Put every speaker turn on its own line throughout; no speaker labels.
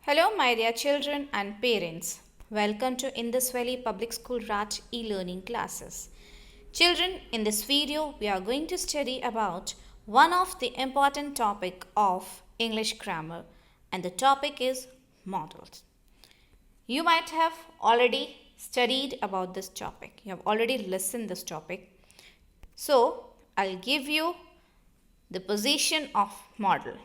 Hello, my dear children and parents. Welcome to Indus Valley Public School Raj e-learning classes. Children, in this video, we are going to study about one of the important topic of English grammar, and the topic is modals. You might have already studied about this topic. You have already listened this topic. So, I'll give you the position of modal.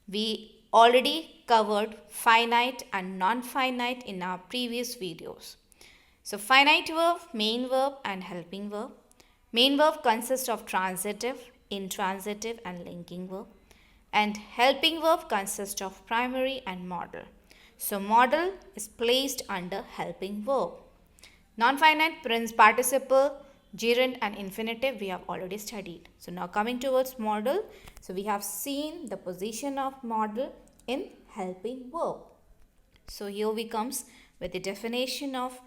We already covered finite and non-finite in our previous videos. So finite verb, main verb and helping verb. Main verb consists of transitive, intransitive and linking verb. And helping verb consists of primary and modal. So modal is placed under helping verb. Non-finite participle, gerund and infinitive we have already studied. So now coming towards modal. So we have seen the position of modal in helping verb. So here we comes with the definition of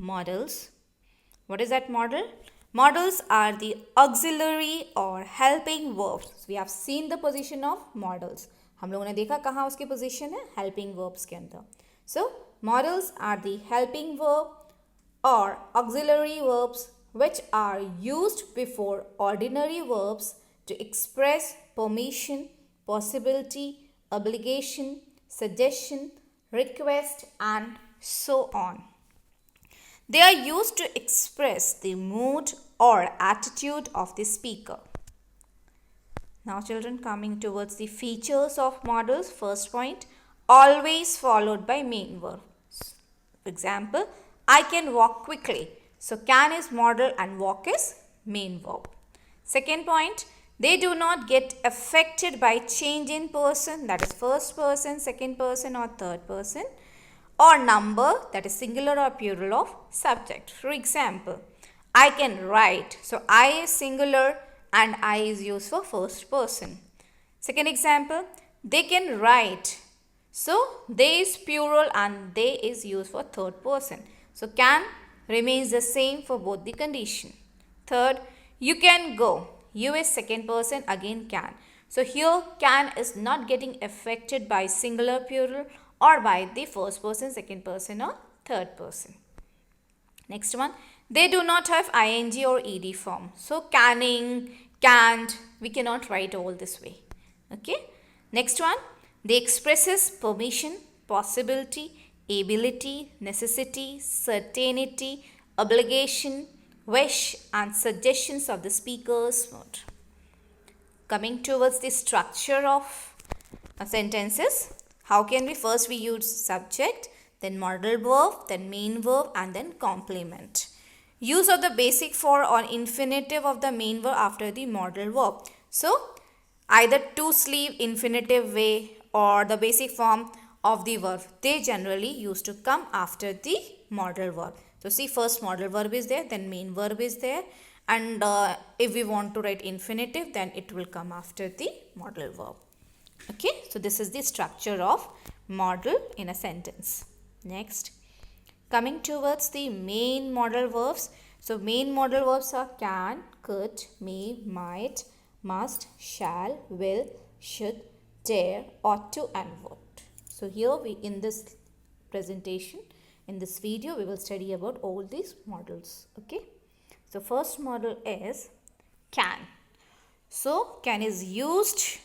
modals. What is that modal? Modals are the auxiliary or helping verbs. So we have seen the position of modals. हम लोगों ने देखा कहाँ उसकी position है helping verbs के अंदर. So modals are the helping verb or auxiliary verbs which are used before ordinary verbs to express permission, possibility, obligation, suggestion, request and so on. They are used to express the mood or attitude of the speaker. Now children, coming towards the features of modals, first point, always followed by main verb. For example, I can walk quickly. So can is modal and walk is main verb. Second point, they do not get affected by change in person, that is first person, second person or third person, or number, that is singular or plural of subject. For example, I can write. So I is singular and I is used for first person. Second example, they can write. So they is plural and they is used for third person. So can remains the same for both the condition. Third, you can go. You is second person, again can. So here can is not getting affected by singular plural or by the first person, second person or third person. Next one, they do not have ing or ed form. So canning, can't, we cannot write all this way. Okay. Next one, they expresses permission, possibility, ability, necessity, certainty, obligation, wish and suggestions of the speaker's mood. Coming towards the structure of sentences, how can we first we use subject, then modal verb, then main verb and then complement. Use of the basic for or infinitive of the main verb after the modal verb. So either to sleep infinitive way or the basic form of the verb, they generally used to come after the modal verb. So see, first modal verb is there, then main verb is there, and if we want to write infinitive, then it will come after the modal verb. Okay, so this is the structure of modal in a sentence. Next, coming towards the main modal verbs. So main modal verbs are can, could, may, might, must, shall, will, should, dare, ought to and would. So here we in this presentation, in this video, we will study about all these modals. Okay. So first modal is can. So can is used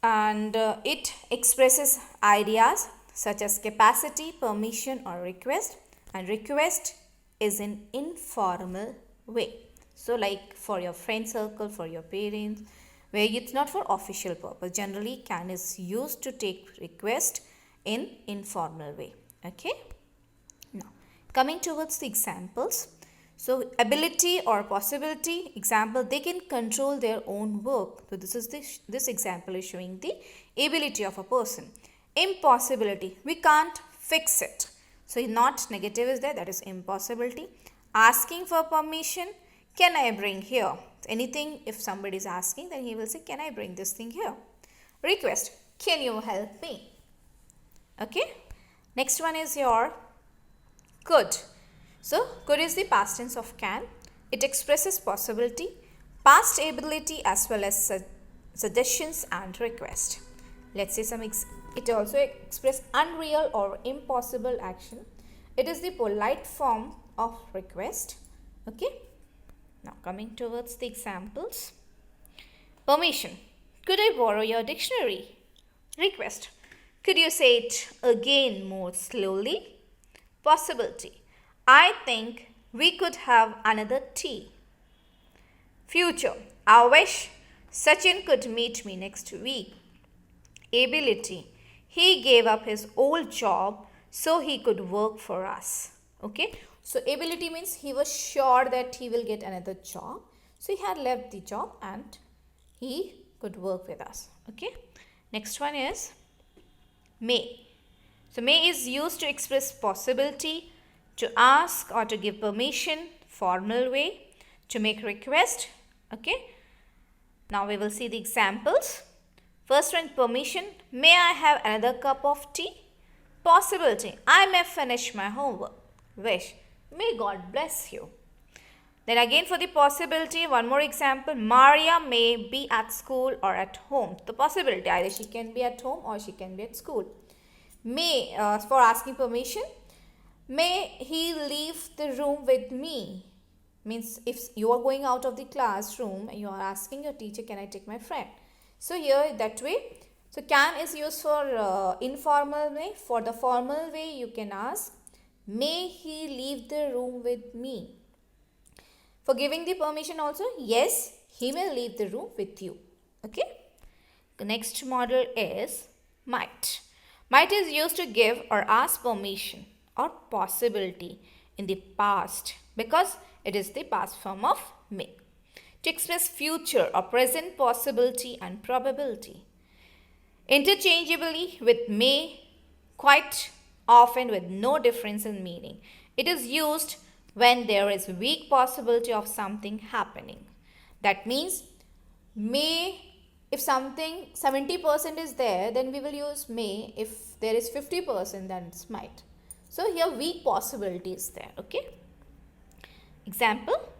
and it expresses ideas such as capacity, permission or request, and request is in informal way. So like for your friend circle, for your parents, where it's not for official purpose. Generally can is used to take request in informal way. Okay. Now coming towards the examples. So ability or possibility, example, they can control their own work. So this example is showing the ability of a person. Impossibility, we can't fix it. So not negative is there, that is impossibility. Asking for permission, can I bring here? Anything, if somebody is asking, then he will say, can I bring this thing here? Request, can you help me? Okay. Next one is your could. So could is the past tense of can. It expresses possibility, past ability as well as suggestions and request. Let's say it also express unreal or impossible action. It is the polite form of request. Okay. Now coming towards the examples. Permission. Could I borrow your dictionary? Request. Could you say it again more slowly? Possibility. I think we could have another tea. Future. I wish Sachin could meet me next week. Ability. He gave up his old job so he could work for us. Okay. So ability means he was sure that he will get another job. So he had left the job and he could work with us. Okay. Next one is may. So may is used to express possibility, to ask or to give permission, formal way, to make request. Okay. Now we will see the examples. First one, permission. May I have another cup of tea? Possibility. I may finish my homework. Wish. May God bless you. Then again for the possibility, one more example. Maria may be at school or at home. The possibility, either she can be at home or she can be at school. May, for asking permission. May he leave the room with me? Means if you are going out of the classroom and you are asking your teacher, can I take my friend? So here that way. So can is used for informal way. For the formal way you can ask, may he leave the room with me? For giving the permission also, yes, he may leave the room with you. Okay. The next model is might. Might is used to give or ask permission or possibility in the past because it is the past form of may. To express future or present possibility and probability. Interchangeably with may, quite often with no difference in meaning. It is used when there is weak possibility of something happening. That means may, if something 70% is there, then we will use may. If there is 50%, then it's might. So here weak possibility is there. Okay. Example,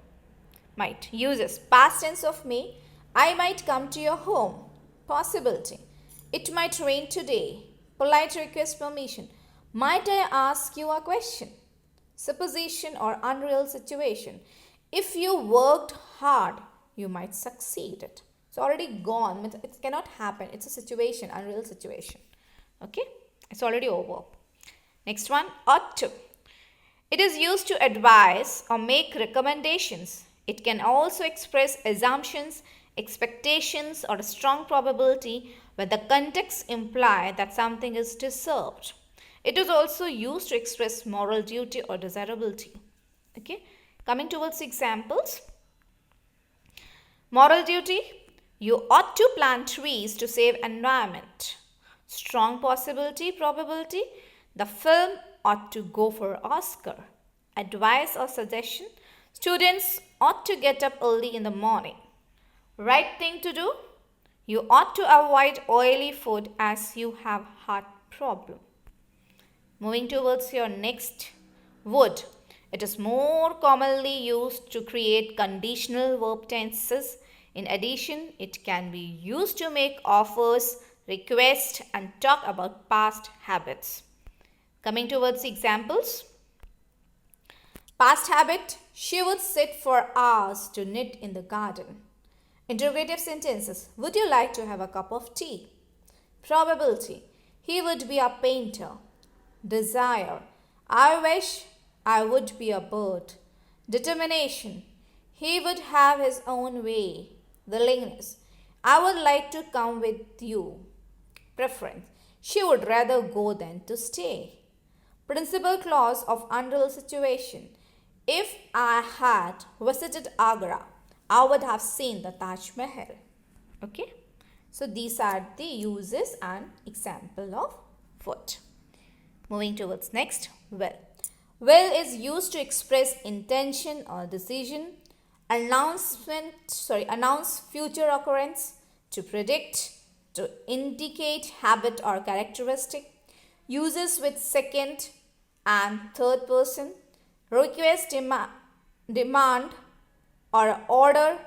might. Uses past tense of may. I might come to your home. Possibility. It might rain today. Polite request permission. Might I ask you a question? Supposition or unreal situation. If you worked hard, you might succeed it. It's already gone. It cannot happen. It's a situation, unreal situation. Okay. It's already over. Next one, ought to. It is used to advise or make recommendations. It can also express assumptions, expectations, or a strong probability where the context implies that something is deserved. It is also used to express moral duty or desirability. Okay. Coming towards examples. Moral duty. You ought to plant trees to save environment. Strong possibility, probability. The film ought to go for Oscar. Advice or suggestion. Students ought to get up early in the morning. Right thing to do. You ought to avoid oily food as you have heart problem. Moving towards your next, would. It is more commonly used to create conditional verb tenses. In addition, it can be used to make offers, request, and talk about past habits. Coming towards examples. Past habit, she would sit for hours to knit in the garden. Interrogative sentences, would you like to have a cup of tea? Probability, he would be a painter. Desire, I wish I would be a bird. Determination, he would have his own way. Willingness, I would like to come with you. Preference, she would rather go than to stay. Principal clause of unreal situation, if I had visited Agra, I would have seen the Taj Mahal. Okay. So these are the uses and example of would. Moving towards next, will. Will is used to express intention or decision, announce future occurrence, to predict, to indicate habit or characteristic, uses with second and third person, request, demand or order,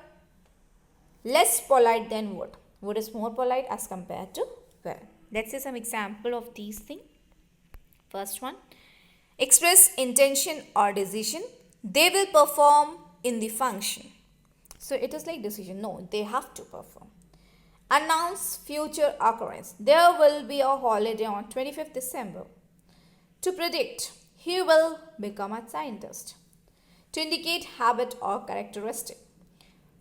less polite than would. Would is more polite as compared to will. Let's see some example of these things. First one, express intention or decision. They will perform in the function. So it is like decision. No, they have to perform. Announce future occurrence. There will be a holiday on 25th December. To predict, he will become a scientist. To indicate habit or characteristic,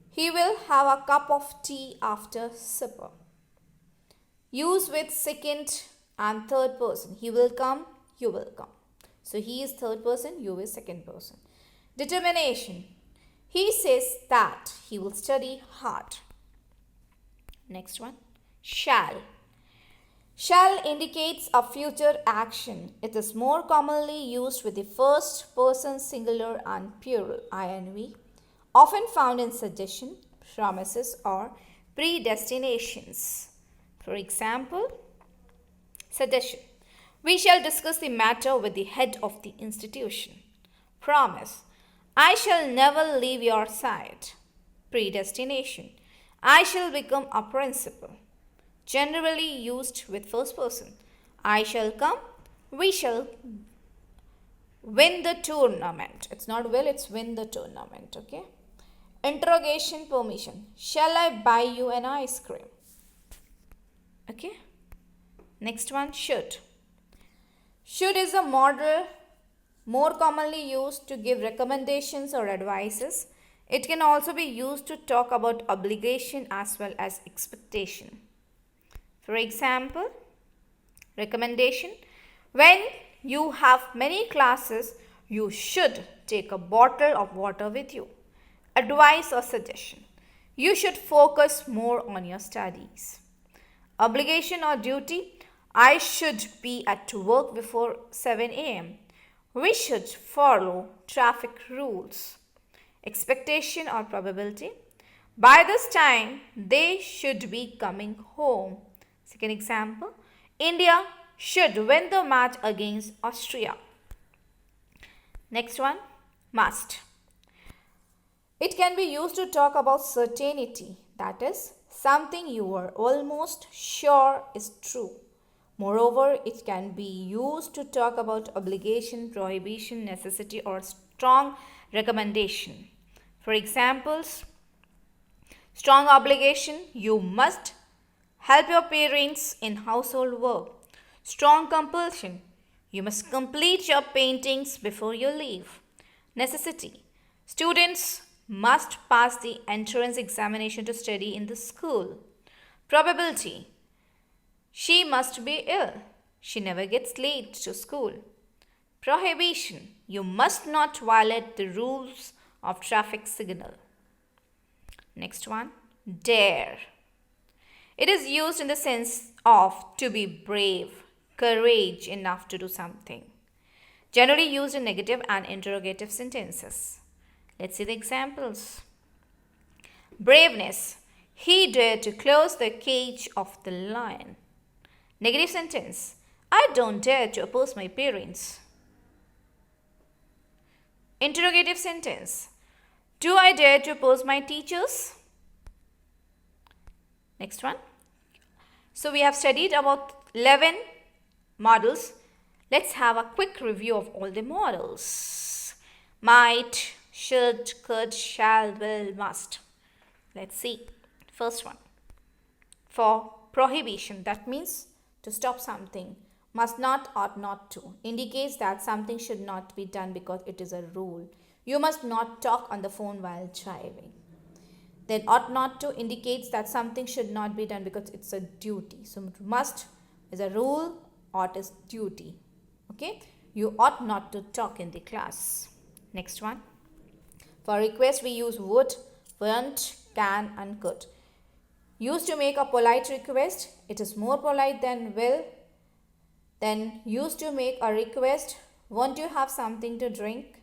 he will have a cup of tea after supper. Use with second and third person. He will come, you will come. So he is third person, you is second person. Determination. He says that he will study hard. Next one, shall. Shall indicates a future action. It is more commonly used with the first person singular and plural INV, often found in suggestion, promises or predestinations. For example, suggestion. We shall discuss the matter with the head of the institution. Promise. I shall never leave your side. Predestination. I shall become a principal. Generally used with first person. I shall come. We shall win the tournament. It's not will, it's win the tournament. Okay. Interrogation permission. Shall I buy you an ice cream? Okay. Next one, should. Should is a modal more commonly used to give recommendations or advices. It can also be used to talk about obligation as well as expectation. For example, recommendation. When you have many classes, you should take a bottle of water with you. Advice or suggestion. You should focus more on your studies. Obligation or duty. I should be at work before 7 a.m. We should follow traffic rules. Expectation or probability. By this time, they should be coming home. Second example, India should win the match against Austria. Next one, must. It can be used to talk about certainty, that is, something you are almost sure is true. Moreover, it can be used to talk about obligation, prohibition, necessity, or strong recommendation. For examples, strong obligation, you must help your parents in household work. Strong compulsion, you must complete your paintings before you leave. Necessity, students must pass the entrance examination to study in the school. Probability, she must be ill. She never gets late to school. Prohibition, you must not violate the rules of traffic signal. Next one, dare. It is used in the sense of to be brave, courage enough to do something. Generally used in negative and interrogative sentences. Let's see the examples. Braveness, he dared to close the cage of the lion. Negative sentence, I don't dare to oppose my parents. Interrogative sentence, do I dare to oppose my teachers? Next one. So we have studied about 11 models. Let's have a quick review of all the models. Might, should, could, shall, will, must. Let's see. First one. For prohibition, that means to stop something. Must not, ought not to. Indicates that something should not be done because it is a rule. You must not talk on the phone while driving. Then ought not to indicates that something should not be done because it's a duty. So must is a rule, ought is duty. Okay. You ought not to talk in the class. Next one. For request we use would, won't, can and could. Used to make a polite request. It is more polite than will. Then used to make a request. Want you have something to drink?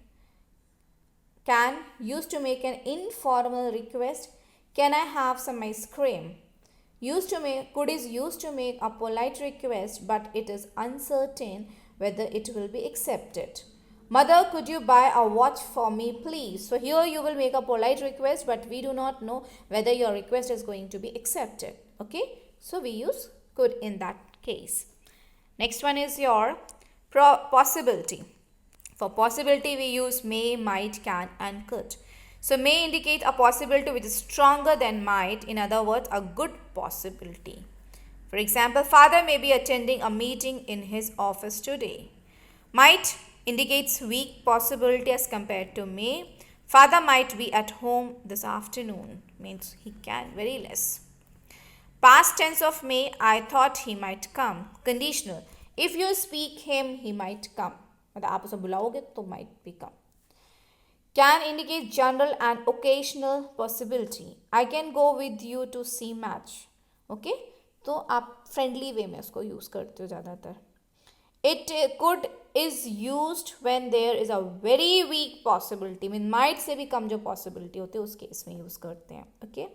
Can, used to make an informal request. Can I have some ice cream? Used to make, could is used to make a polite request, but it is uncertain whether it will be accepted. Mother, could you buy a watch for me, please? So here you will make a polite request, but we do not know whether your request is going to be accepted. Okay. So we use could in that case. Next one is your possibility. For possibility, we use may, might, can, and could. So may indicate a possibility which is stronger than might. In other words, a good possibility. For example, father may be attending a meeting in his office today. Might indicates weak possibility as compared to may. Father might be at home this afternoon. Means he can, very less. Past tense of may, I thought he might come. Conditional. If you speak him, he might come. मतलब आप उसे बुलाओगे तो might be come. Can indicate general and occasional possibility. I can go with you to see match. Okay? तो आप friendly way में उसको use करते हो ज़्यादातर. It could is used when there is a very weak possibility. Mean might से भी कम जो possibility होते हैं उस case में use करते हैं. Okay?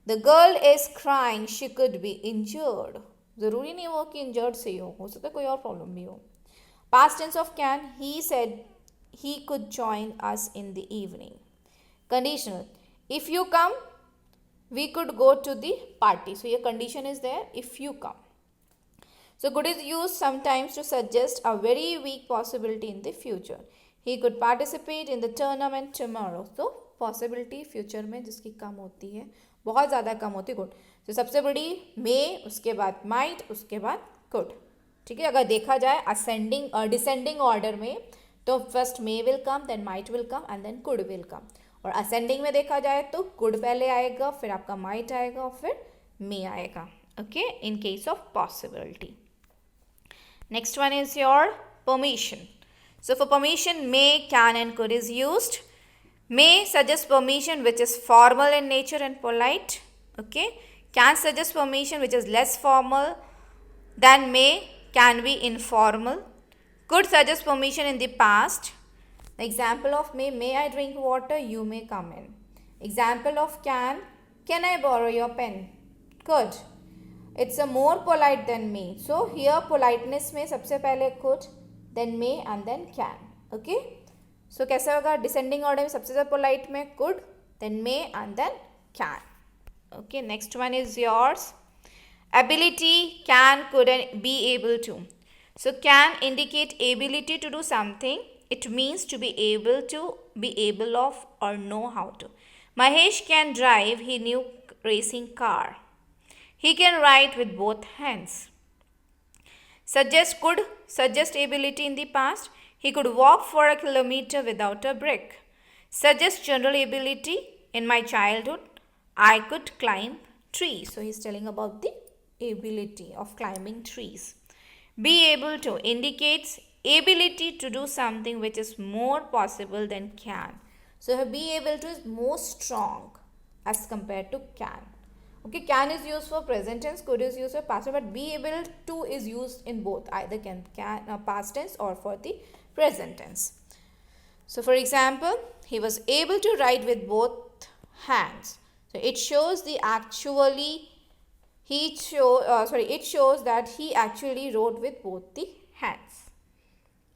The girl is crying. She could be injured. ज़रूरी नहीं वो कि injured से ही हो सकता है कोई और problem भी हो. Past tense of can. He said he could join us in the evening. Conditional. If you come, we could go to the party. So your condition is there if you come. So could is used sometimes to suggest a very weak possibility in the future. He could participate in the tournament tomorrow. So possibility future में जिसकी कम होती है बहुत ज़्यादा कम होती है good. तो सबसे बड़ी may, उसके बाद might, उसके बाद could. ठीक है, अगर देखा जाए ascending और descending order में तो first may will come, then might will come and then could will come. और ascending में देखा जाए तो could पहले आएगा, फिर आपका might आएगा और फिर may आएगा. Okay, in case of possibility. Next one is your permission. So for permission, may, can and could is used. May suggests permission which is formal in nature and polite. Okay. Can suggest permission which is less formal than may, can be informal. Could suggest permission in the past. The example of may I drink water? You may come in. Example of can I borrow your pen? Could. It's a more polite than may. So here politeness में सबसे पहले could, then may and then can. Okay. So कैसा होगा descending order में सबसे ज़्यादा polite में could, then may and then can. Okay. Next one is yours. Ability, can, could and be able to. So can indicate ability to do something. It means to be able of or know how to. Mahesh can drive. He knew racing car. He can write with both hands. Suggest could suggest ability in the past. He could walk for a kilometer without a brick. Suggest general ability. In my childhood, I could climb trees. So he's telling about the ability of climbing trees. Be able to indicates ability to do something which is more possible than can. So be able to is more strong as compared to can. Okay, can is used for present tense, could is used for past tense, but be able to is used in both, either can past tense or for the present tense. So for example, he was able to write with both hands. So it shows the it shows that he actually wrote with both the hands.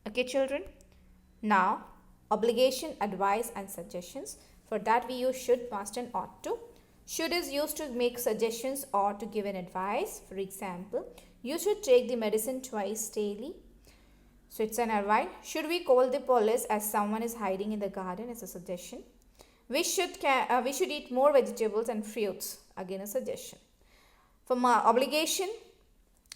Okay, children. Now, obligation, advice and suggestions. For that we use should, must and ought to. Should is used to make suggestions or to give an advice. For example, you should take the medicine twice daily. So it's an advice. Should we call the police as someone is hiding in the garden? It's a suggestion. We should eat more vegetables and fruits. Again a suggestion. For obligation,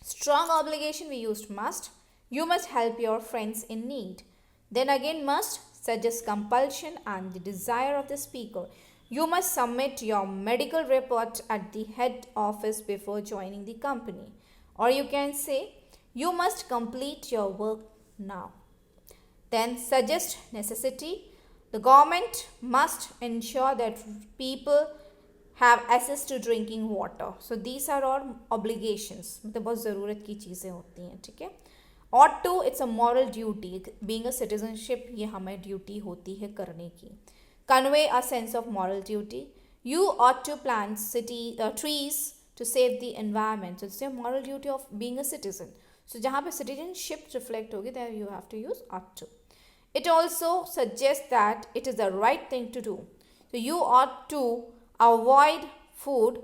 strong obligation, we used must. You must help your friends in need. Then again must suggests compulsion and the desire of the speaker. You must submit your medical report at the head office before joining the company. Or you can say, you must complete your work now. Then suggest necessity. The government must ensure that people have access to drinking water. So these are all obligations. मतलब बहुत ज़रूरत की चीज़ें होती हैं, ठीक है. Ought to, it's a moral duty. Being a citizenship, ये हमें duty होती है करने की. Convey a sense of moral duty. You ought to plant trees to save the environment. So it's a moral duty of being a citizen. So जहाँ पे citizenship reflect होगी, there you have to use ought to. It also suggests that it is the right thing to do. So you ought to avoid food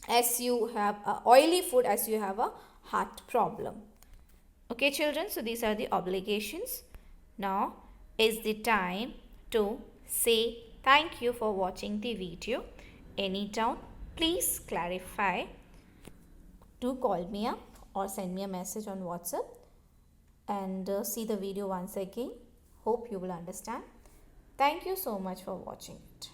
as you have oily food as you have a heart problem. Okay children, so these are the obligations. Now is the time to say thank you for watching the video. Any doubt, please clarify. Do call me up or send me a message on WhatsApp and see the video once again. Hope you will understand. Thank you so much for watching it.